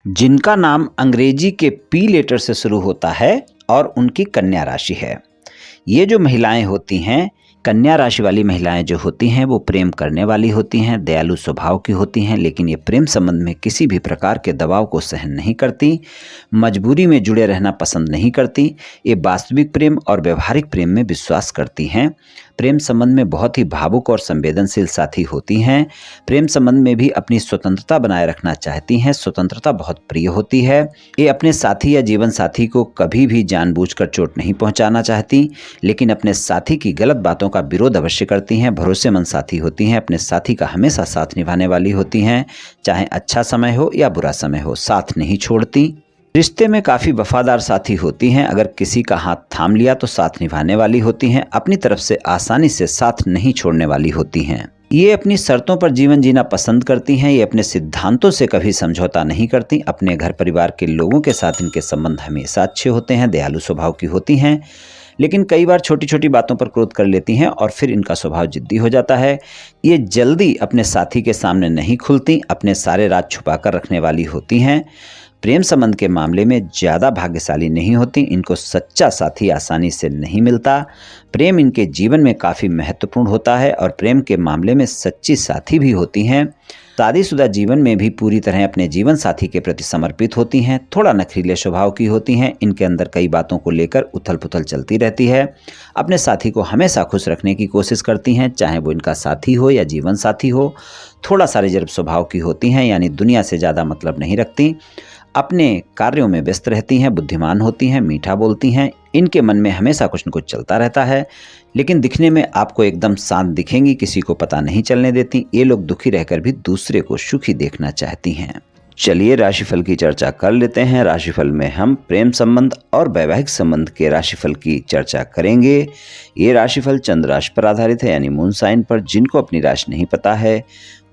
जिनका नाम अंग्रेजी के पी लेटर से शुरू होता है और उनकी कन्या राशि है। ये जो महिलाएं होती हैं, कन्या राशि वाली महिलाएं जो होती हैं वो प्रेम करने वाली होती हैं, दयालु स्वभाव की होती हैं, लेकिन ये प्रेम संबंध में किसी भी प्रकार के दबाव को सहन नहीं करती, मजबूरी में जुड़े रहना पसंद नहीं करती। ये वास्तविक प्रेम और व्यवहारिक प्रेम में विश्वास करती हैं। प्रेम संबंध में बहुत ही भावुक और संवेदनशील साथी होती हैं। प्रेम संबंध में भी अपनी स्वतंत्रता बनाए रखना चाहती हैं। स्वतंत्रता बहुत प्रिय होती है। ये अपने साथी या जीवन साथी को कभी भी जानबूझकर चोट नहीं पहुंचाना चाहती, लेकिन अपने साथी की गलत बातों का विरोध अवश्य करती हैं। भरोसेमंद साथी होती हैं। अपने साथी का हमेशा साथ निभाने वाली होती हैं। चाहे अच्छा समय हो या बुरा समय हो, साथ नहीं छोड़ती। रिश्ते में काफ़ी वफादार साथी होती हैं। अगर किसी का हाथ थाम लिया तो साथ निभाने वाली होती हैं। अपनी तरफ से आसानी से साथ नहीं छोड़ने वाली होती हैं। ये अपनी शर्तों पर जीवन जीना पसंद करती हैं। ये अपने सिद्धांतों से कभी समझौता नहीं करती। अपने घर परिवार के लोगों के साथ इनके संबंध हमेशा अच्छे होते हैं। दयालु स्वभाव की होती हैं, लेकिन कई बार छोटी छोटी बातों पर क्रोध कर लेती हैं और फिर इनका स्वभाव जिद्दी हो जाता है। ये जल्दी अपने साथी के सामने नहीं खुलती। अपने सारे राज छुपा कर रखने वाली होती हैं। प्रेम संबंध के मामले में ज़्यादा भाग्यशाली नहीं होती। इनको सच्चा साथी आसानी से नहीं मिलता। प्रेम इनके जीवन में काफ़ी महत्वपूर्ण होता है और प्रेम के मामले में सच्ची साथी भी होती हैं। शादीशुदा जीवन में भी पूरी तरह अपने जीवन साथी के प्रति समर्पित होती हैं। थोड़ा नखरीले स्वभाव की होती हैं। इनके अंदर कई बातों को लेकर उथल पुथल चलती रहती है। अपने साथी को हमेशा खुश रखने की कोशिश करती हैं, चाहे वो इनका साथी हो या जीवन साथी हो। थोड़ा सा रिजर्व स्वभाव की होती हैं, यानी दुनिया से ज़्यादा मतलब नहीं रखती। अपने कार्यों में व्यस्त रहती हैं, बुद्धिमान होती हैं, मीठा बोलती हैं। इनके मन में हमेशा कुछ न कुछ चलता रहता है, लेकिन दिखने में आपको एकदम शांत दिखेंगी, किसी को पता नहीं चलने देती। ये लोग दुखी रहकर भी दूसरे को सुखी देखना चाहती हैं। चलिए राशिफल की चर्चा कर लेते हैं। राशिफल में हम प्रेम संबंध और वैवाहिक संबंध के राशिफल की चर्चा करेंगे। ये राशिफल चंद्र राशि पर आधारित है, यानी मून साइन पर। जिनको अपनी राशि नहीं पता है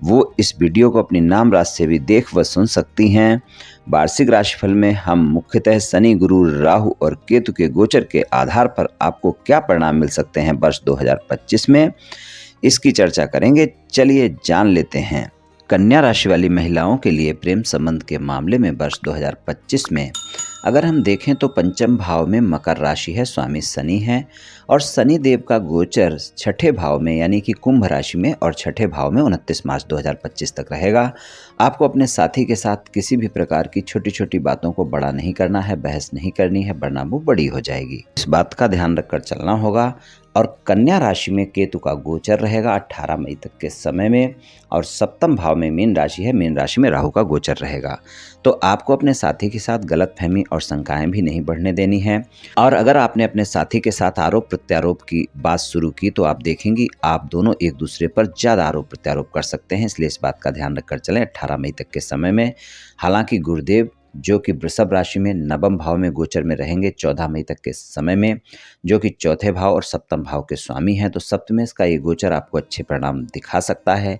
वो इस वीडियो को अपनी नाम राशि से भी देख व सुन सकती हैं। वार्षिक राशिफल में हम मुख्यतः शनि, गुरु, राहु और केतु के गोचर के आधार पर आपको क्या परिणाम मिल सकते हैं वर्ष 2025 में, इसकी चर्चा करेंगे। चलिए जान लेते हैं। कन्या राशि वाली महिलाओं के लिए प्रेम संबंध के मामले में वर्ष 2025 में अगर हम देखें तो पंचम भाव में मकर राशि है, स्वामी शनि है और शनि देव का गोचर छठे भाव में यानी कि कुंभ राशि में और छठे भाव में 29 मार्च 2025 तक रहेगा। आपको अपने साथी के साथ किसी भी प्रकार की छोटी छोटी बातों को बड़ा नहीं करना है, बहस नहीं करनी है, वरना वो बड़ी हो जाएगी। इस बात का ध्यान रखकर चलना होगा। और कन्या राशि में केतु का गोचर रहेगा 18 मई तक के समय में और सप्तम भाव में मीन राशि है, मीन राशि में राहु का गोचर रहेगा। तो आपको अपने साथी के साथ गलतफहमी और शंकाएं भी नहीं बढ़ने देनी है। और अगर आपने अपने साथी के साथ आरोप प्रत्यारोप की बात शुरू की तो आप देखेंगी आप दोनों एक दूसरे पर ज़्यादा आरोप प्रत्यारोप कर सकते हैं, इसलिए इस बात का ध्यान रखकर चलें 18 मई तक के समय में। हालांकि गुरुदेव जो कि वृषभ राशि में नवम भाव में गोचर में रहेंगे 14 मई तक के समय में, जो कि चौथे भाव और सप्तम भाव के स्वामी हैं, तो सप्तमेश का ये गोचर आपको अच्छे परिणाम दिखा सकता है,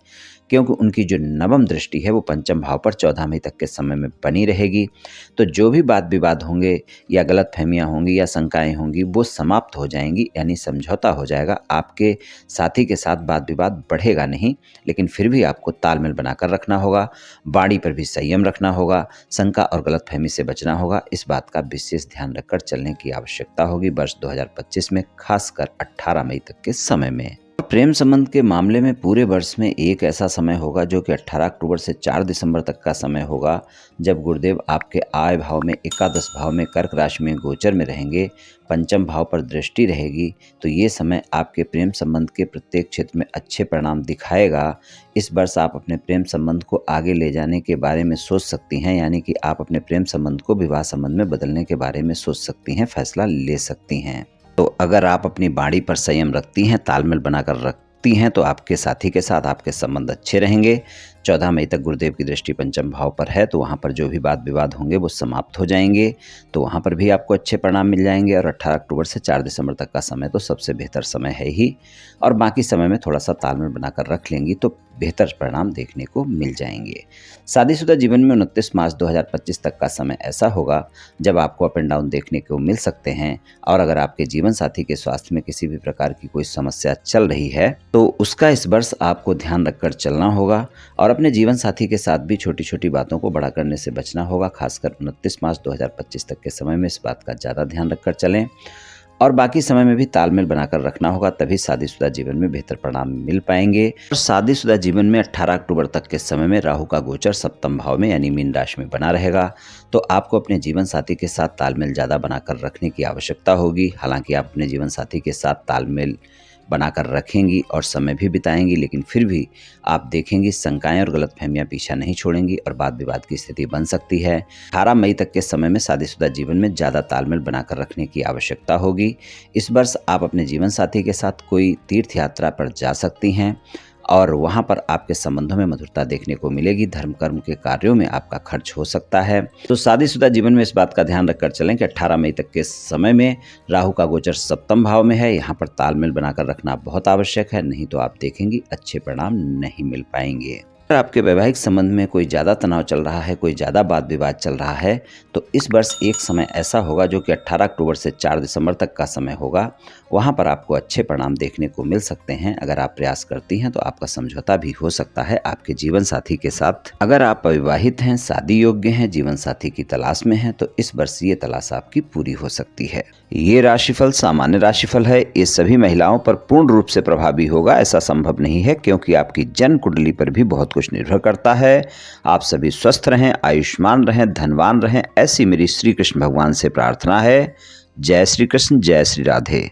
क्योंकि उनकी जो नवम दृष्टि है वो पंचम भाव पर 14 मई तक के समय में बनी रहेगी। तो जो भी वाद विवाद होंगे या गलतफहमियां होंगी या शंकाएं होंगी वो समाप्त हो जाएंगी, यानी समझौता हो जाएगा। आपके साथी के साथ वाद विवाद बढ़ेगा नहीं, लेकिन फिर भी आपको तालमेल बनाकर रखना होगा। वाणी पर भी संयम रखना होगा, शंका और गलतफहमी से बचना होगा। इस बात का विशेष ध्यान रखकर चलने की आवश्यकता होगी वर्ष 2025 में, खासकर 18 मई तक के समय में। प्रेम संबंध के मामले में पूरे वर्ष में एक ऐसा समय होगा जो कि 18 अक्टूबर से 4 दिसंबर तक का समय होगा, जब गुरुदेव आपके आय भाव में एकादश भाव में कर्क राशि में गोचर में रहेंगे, पंचम भाव पर दृष्टि रहेगी। तो ये समय आपके प्रेम संबंध के प्रत्येक क्षेत्र में अच्छे परिणाम दिखाएगा। इस वर्ष आप अपने प्रेम संबंध को आगे ले जाने के बारे में सोच सकती हैं, यानी कि आप अपने प्रेम संबंध को विवाह संबंध में बदलने के बारे में सोच सकती हैं, फैसला ले सकती हैं। तो अगर आप अपनी वाणी पर संयम रखती हैं, तालमेल बनाकर रखती हैं, तो आपके साथी के साथ आपके संबंध अच्छे रहेंगे। 14 मई तक गुरुदेव की दृष्टि पंचम भाव पर है, तो वहाँ पर जो भी वाद विवाद होंगे वो समाप्त हो जाएंगे, तो वहाँ पर भी आपको अच्छे परिणाम मिल जाएंगे। और 18 अक्टूबर से 4 दिसंबर तक का समय तो सबसे बेहतर समय है ही, और बाकी समय में थोड़ा सा तालमेल बनाकर रख लेंगी तो बेहतर परिणाम देखने को मिल जाएंगे। शादीशुदा जीवन में 29 मार्च 2025 तक का समय ऐसा होगा जब आपको अप एंड डाउन देखने को मिल सकते हैं। और अगर आपके जीवन साथी के स्वास्थ्य में किसी भी प्रकार की कोई समस्या चल रही है तो उसका इस वर्ष आपको ध्यान रखकर चलना होगा। और अपने जीवन साथी के साथ भी छोटी छोटी बातों को बड़ा करने से बचना होगा। खासकर 29 मार्च 2025 तक के समय में इस बात का ज़्यादा ध्यान रखकर चलें और बाकी समय में भी तालमेल बनाकर रखना होगा, तभी शादीशुदा जीवन में बेहतर परिणाम मिल पाएंगे। और शादीशुदा जीवन में 18 अक्टूबर तक के समय में राहु का गोचर सप्तम भाव में यानी मीन राशि में बना रहेगा, तो आपको अपने जीवन साथी के साथ तालमेल ज़्यादा बनाकर रखने की आवश्यकता होगी। हालांकि आप अपने जीवन साथी के साथ तालमेल बनाकर रखेंगी और समय भी बिताएंगी, लेकिन फिर भी आप देखेंगी शंकाएं और गलतफहमियां पीछा नहीं छोड़ेंगी और वाद विवाद की स्थिति बन सकती है। 18 मई तक के समय में शादीशुदा जीवन में ज़्यादा तालमेल बनाकर रखने की आवश्यकता होगी। इस वर्ष आप अपने जीवन साथी के साथ कोई तीर्थ यात्रा पर जा सकती हैं और वहां पर आपके संबंधों में मधुरता देखने को मिलेगी। धर्म कर्म के कार्यों में आपका खर्च हो सकता है। तो शादीशुदा जीवन में इस बात का ध्यान रखकर चलें कि 18 मई तक के समय में राहु का गोचर सप्तम भाव में है। यहाँ पर तालमेल बनाकर रखना बहुत आवश्यक है, नहीं तो आप देखेंगी अच्छे परिणाम नहीं मिल पाएंगे। अगर आपके वैवाहिक संबंध में कोई ज़्यादा तनाव चल रहा है, कोई ज़्यादा वाद विवाद चल रहा है, तो इस वर्ष एक समय ऐसा होगा जो कि 18 अक्टूबर से 4 दिसंबर तक का समय होगा। वहाँ पर आपको अच्छे परिणाम देखने को मिल सकते हैं। अगर आप प्रयास करती हैं तो आपका समझौता भी हो सकता है आपके जीवन साथी के साथ। अगर आप अविवाहित हैं, शादी योग्य हैं, जीवन साथी की तलाश में हैं, तो इस वर्ष ये तलाश आपकी पूरी हो सकती है। ये राशिफल सामान्य राशिफल है। ये सभी महिलाओं पर पूर्ण रूप से प्रभावी होगा ऐसा संभव नहीं है, क्योंकि आपकी जन्म कुंडली पर भी बहुत कुछ निर्भर करता है। आप सभी स्वस्थ रहें, आयुष्मान रहें, धनवान रहें, ऐसी मेरी श्री कृष्ण भगवान से प्रार्थना है। जय श्री कृष्ण, जय श्री राधे।